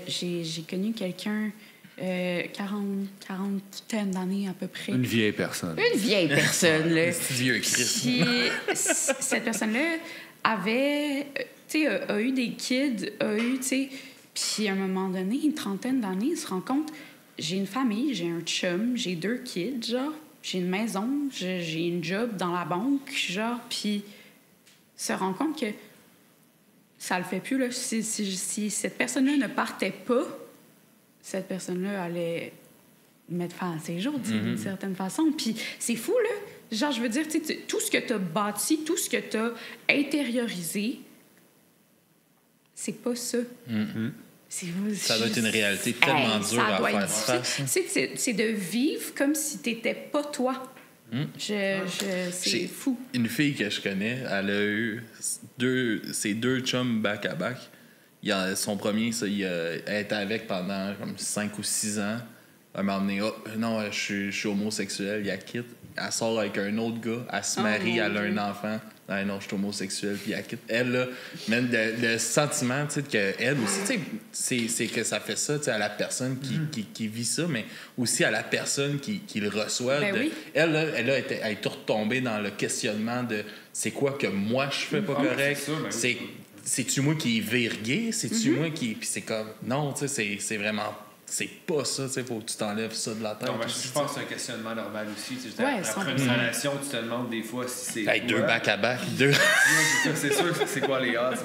J'ai connu quelqu'un... 40 d'années à peu près. Une vieille personne. Une vieille personne, là. C'est vieux Christ. Puis cette personne-là avait, tu sais, a eu des kids, tu sais, puis à un moment donné, une trentaine d'années, il se rend compte, j'ai une famille, j'ai un chum, j'ai 2 kids, genre, j'ai une maison, j'ai une job dans la banque, genre, puis se rend compte que ça le fait plus, là. Si cette personne-là ne partait pas, cette personne-là allait mettre fin à ses jours, d'une certaine façon. Puis c'est fou, là. Genre, je veux dire, tu sais, tout ce que tu as bâti, tout ce que tu as intériorisé, c'est pas ça. Ça doit être une réalité tellement dure à faire face. C'est de vivre comme si t'étais pas toi. C'est fou. Une fille que je connais, elle a eu ses 2 chums back-à-back. Son premier, elle était avec pendant comme 5 ou 6 ans. Elle m'a emmené, non, je suis homosexuel, il la quitte. Elle sort avec un autre gars, elle se marie, elle a un enfant. Non, je suis homosexuel, puis elle quitte. Elle, là, même le sentiment, tu sais, qu'elle aussi, tu sais, c'est que ça fait ça, tu sais, à la personne qui vit ça, mais aussi à la personne qui le reçoit. Ben oui. Elle, là, elle est tout retombée dans le questionnement de c'est quoi que moi je fais pas correct. C'est-tu moi qui vire gay? C'est-tu moi qui... Puis c'est comme... Non, tu sais, c'est vraiment... C'est pas ça, tu sais, faut que tu t'enlèves ça de la tête. Non, je pense que c'est un questionnement normal aussi. Tu sais, Ouais, après une relation, tu te demandes des fois si c'est... Hey, 2 back-à-back, 2... C'est sûr, c'est quoi les odds?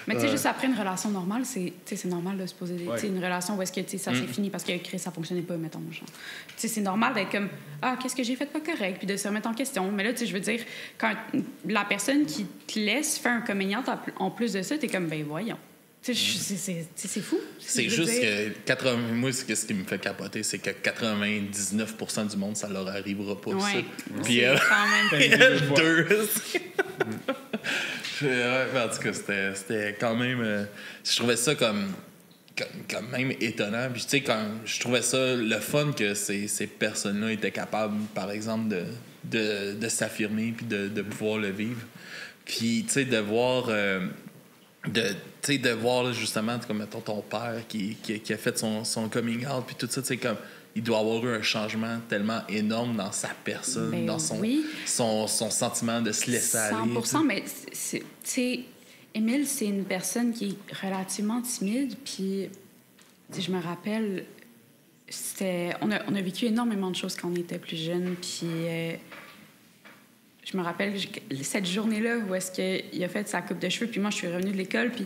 Mais tu sais, juste après une relation normale, c'est normal de se poser des... Ouais. Tu sais, une relation où est-ce que ça s'est fini parce que ça fonctionnait pas, mettons. Genre. Tu sais, c'est normal d'être comme « Ah, qu'est-ce que j'ai fait pas correct? » Puis de se remettre en question. Mais là, tu sais, je veux dire, quand la personne qui te laisse faire un coming out en plus de ça, t'es comme « Ben voyons. » Tu sais, c'est fou. C'est juste que moi, ce qui me fait capoter, c'est que 99% du monde, ça leur arrivera pas. Ouais. Ça. Puis quand même... elle, 2... en tout cas, c'était quand même... je trouvais ça comme même étonnant. Puis, tu sais, quand je trouvais ça le fun que ces personnes-là étaient capables, par exemple, de s'affirmer puis de pouvoir le vivre. Puis, tu sais, de voir... de voir, là, justement, comme, mettons, ton père qui a fait son coming out, puis tout ça, tu sais, comme... Il doit avoir eu un changement tellement énorme dans sa personne, dans son sentiment de se laisser 100%, aller. 100%, mais tu sais, Émile, c'est une personne qui est relativement timide, puis je me rappelle, on a vécu énormément de choses quand on était plus jeune, puis je me rappelle cette journée-là où est-ce qu'il a fait sa coupe de cheveux, puis moi, je suis revenue de l'école, puis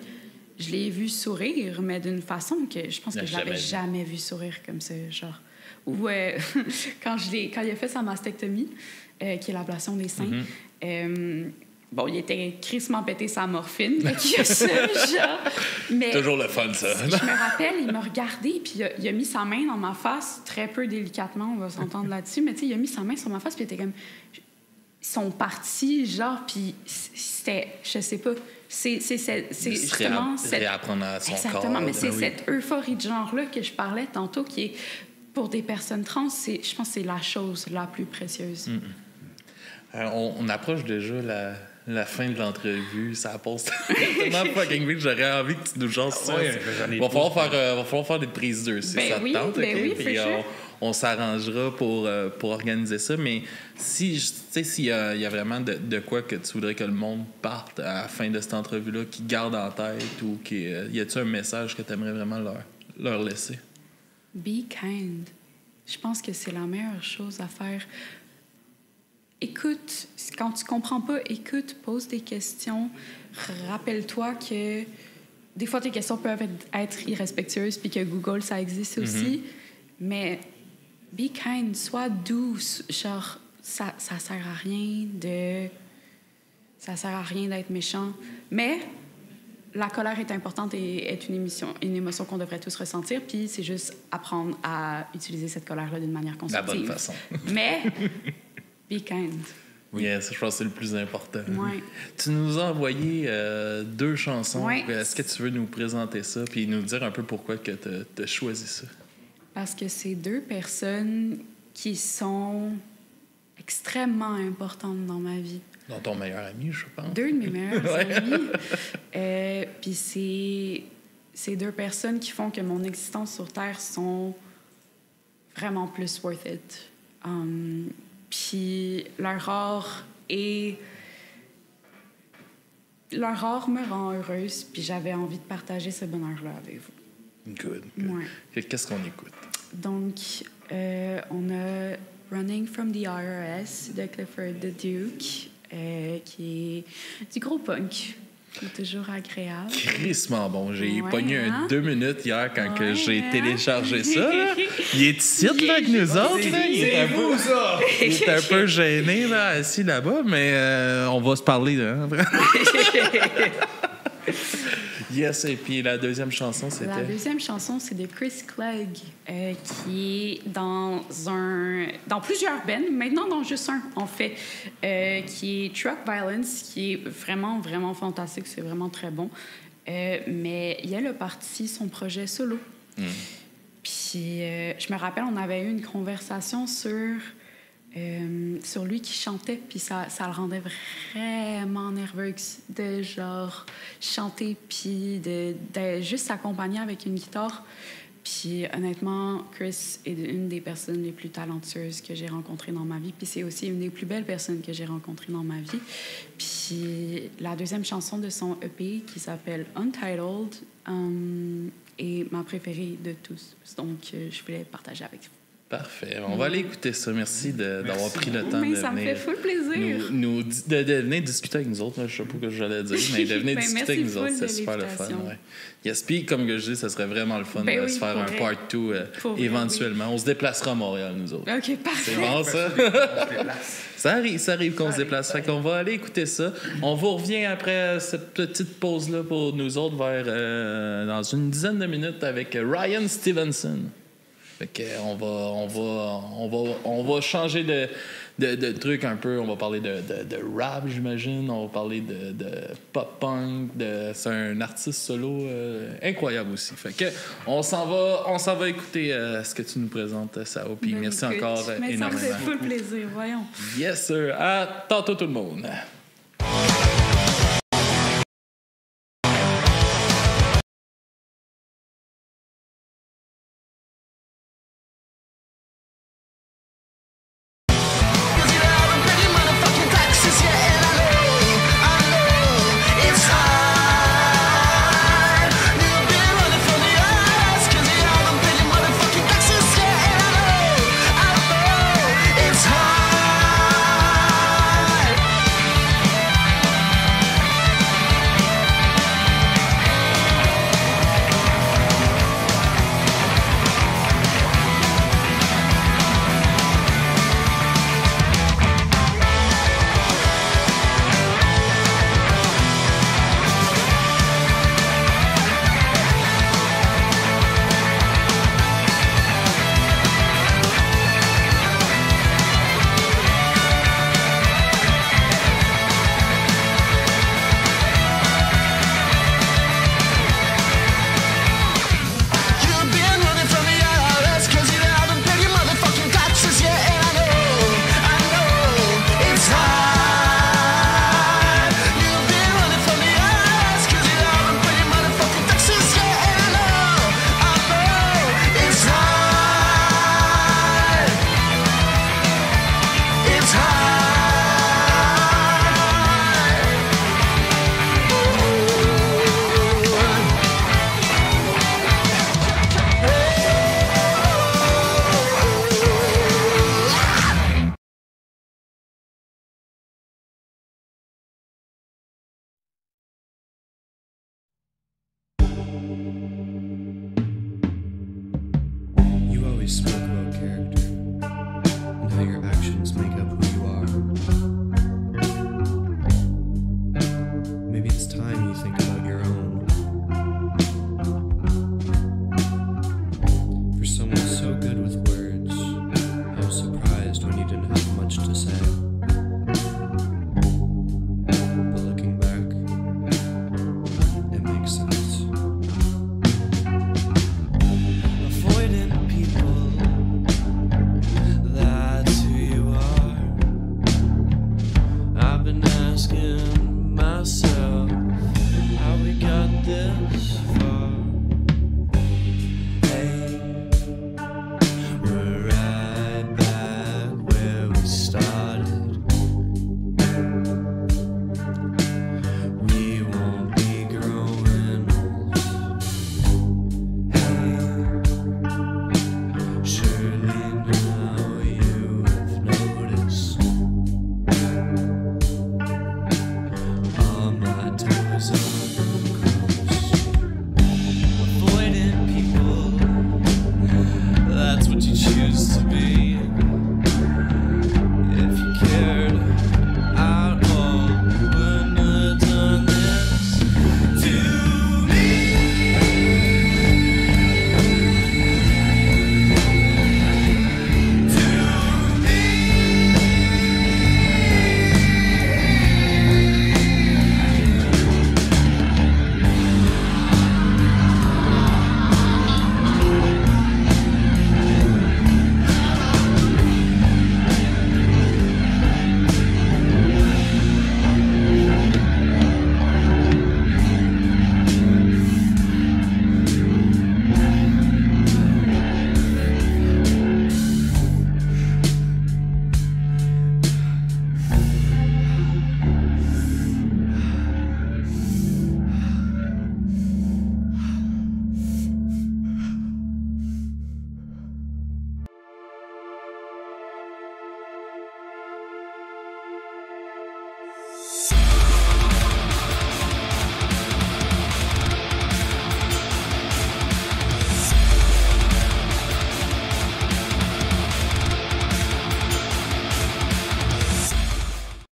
je l'ai vu sourire, mais d'une façon que je pense que je l'avais jamais vu sourire comme ça, genre. Ou quand il a fait sa mastectomie, qui est l'ablation des seins, bon, il était crissement pété sa morphine, fait ça, genre. Mais toujours le fun, ça. Je me rappelle, il m'a regardé, puis il a mis sa main dans ma face, très peu délicatement, on va s'entendre là-dessus, mais tu sais, il a mis sa main sur ma face, puis il était comme... Ils sont partis, genre, puis c'était... Je sais pas... C'est justement... réapprendre à son exactement, corps. Mais c'est cette euphorie de genre-là que je parlais tantôt, qui est... Pour des personnes trans, je pense que c'est la chose la plus précieuse. On approche déjà la fin de l'entrevue, ça passe tellement fucking vite, j'aurais envie que tu nous jases ça. Ouais, j'en ai Va falloir faire des prises 2 si Ben ça oui, te tente. ben ok? oui, Puis for sure. on s'arrangera pour organiser ça. Mais si, tu sais, s'il y a vraiment de quoi que tu voudrais que le monde parte à la fin de cette entrevue-là, qu'ils garde en tête ou y a-tu un message que tu aimerais vraiment leur laisser? Be kind. Je pense que c'est la meilleure chose à faire. Écoute. Quand tu comprends pas, écoute, pose des questions. Rappelle-toi que des fois, tes questions peuvent être irrespectueuses puis que Google, ça existe aussi. Mais be kind, sois douce. Genre, ça sert à rien de... Ça sert à rien d'être méchant. Mais la colère est importante et est une émotion qu'on devrait tous ressentir. Puis c'est juste apprendre à utiliser cette colère-là d'une manière La constructive. bonne façon. Mais be kind. Yes, je pense que c'est le plus important. Ouais. Tu nous as envoyé 2 chansons. Ouais. Est-ce que tu veux nous présenter ça puis nous dire un peu pourquoi tu as choisi ça? Parce que c'est 2 personnes qui sont extrêmement importantes dans ma vie. Dans ton meilleur ami, je pense. 2 de mes meilleurs Ouais. amis. Puis c'est 2 personnes qui font que mon existence sur Terre sont vraiment plus worth it. Puis leur art me rend heureuse, puis j'avais envie de partager ce bonheur-là avec vous. Good. Ouais. Qu'est-ce qu'on écoute? Donc, on a Running from the IRS de Clifford the Duke, qui est du gros punk, qui est toujours agréable. Crissement bon. J'ai Ouais, pogné hein? 2 minutes hier quand que Ouais, j'ai hein? téléchargé ça. Là. Il est ici, là, avec nous autres. Là. Il est un peu... ça! Il est un peu gêné, là, assis là-bas, mais on va se parler. Hein, yes, et puis la deuxième chanson, c'était... La deuxième chanson, c'est de Chris Clegg, qui est dans plusieurs bands, maintenant dans juste un, en fait, qui est Truck Violence, qui est vraiment, vraiment fantastique, c'est vraiment très bon. Mais il a parti son projet solo. Puis je me rappelle, on avait eu une conversation sur lui qui chantait, puis ça le rendait vraiment nerveux de genre chanter, puis de juste s'accompagner avec une guitare. Puis honnêtement, Chris est une des personnes les plus talentueuses que j'ai rencontrées dans ma vie, puis c'est aussi une des plus belles personnes que j'ai rencontrées dans ma vie. Puis la deuxième chanson de son EP, qui s'appelle Untitled, est ma préférée de tous. Donc je voulais partager avec vous. Parfait. On va aller écouter ça. Merci d'avoir pris le temps Mais de ça me venir fait full plaisir. de venir discuter avec nous autres. Là. Je sais pas ce que j'allais dire, mais de venir Ben, discuter avec nous merci autres, full c'est de super le fun. l'invitation. Ouais. Yes, puis comme je dis, ça serait vraiment le fun Ben de oui, se faire pour un vrai. part 2 Pour vrai, éventuellement. On se déplacera à Montréal, nous autres. OK, parfait. C'est bon, ça? Ça arrive qu'on se déplace. Fait qu'on va aller écouter ça. On vous revient après cette petite pause-là pour nous autres vers dans une dizaine de minutes avec Ryan Stevenson. Fait que on va changer de truc un peu. On va parler de rap, j'imagine. On va parler de pop-punk. C'est un artiste solo incroyable aussi. Fait que on s'en va écouter ce que tu nous présentes, Sao. Puis Ben, merci écoute, encore mais énormément. ça me fait full plaisir, voyons. Yes, sir. À tantôt tout le monde. It's hard. smooth.